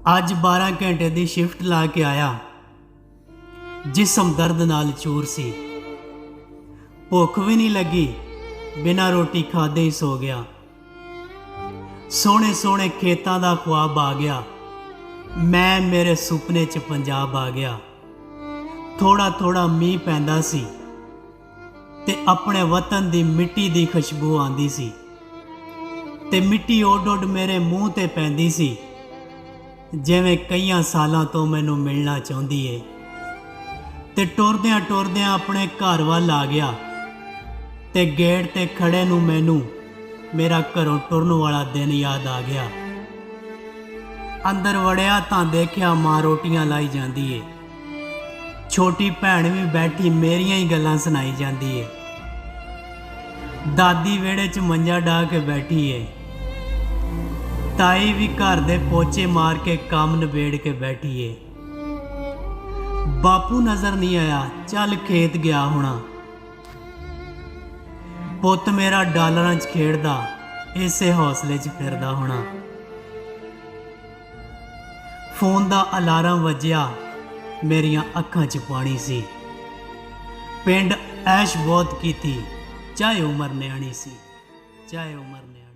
ਅੱਜ 12 ਘੰਟੇ ਦੀ ਸ਼ਿਫਟ ਲਾ ਕੇ ਆਇਆ। ਜਿਸਮ ਦਰਦ ਨਾਲ ਚੂਰ ਸੀ। ਭੁੱਖ ਵੀ ਨਹੀਂ ਲੱਗੀ, ਬਿਨਾਂ ਰੋਟੀ ਖਾਦੇ ਹੀ ਸੋ ਗਿਆ। ਸੋਹਣੇ ਸੋਹਣੇ ਖੇਤਾਂ ਦਾ ख्वाब आ गया। मैं मेरे सुपने च पंजाब आ गया। थोड़ा थोड़ा मीह पैंदा सी ते अपने वतन दी मिट्टी दी खुशबू आंदी सी ते मिट्टी उड उड मेरे मूँह ते पैंदी सी, जिवें कईयां सालां तो मैनू मिलना चाहुंदी है। ते टुरदियां टुरदियां अपने घर वल आ गया ते गेट ते खड़े नू मैनू मेरा घरों टुरन वाला दिन याद आ गया। अंदर वड़िया तां देखिया मां रोटियां लाई जांदी है। छोटी भैन भी बैठी मेरियां ही गल्लां सुनाई जांदी है। दादी वेड़े च मंजा डा के बैठी है। ताई भी घर दे पोचे मार के काम नबेड़ के बैठी है। बापू नजर नहीं आया, चल खेत गया होना। पुत्त मेरा डालरां च खेड़दा, इसे हौसले च फिरदा होना। फोन दा अलार्म वज्जिया, मेरियां अखां च पानी सी। पिंड ऐश बहुत की थी, चाहे उमर न्याणी सी, चाहे उमर न्याणी।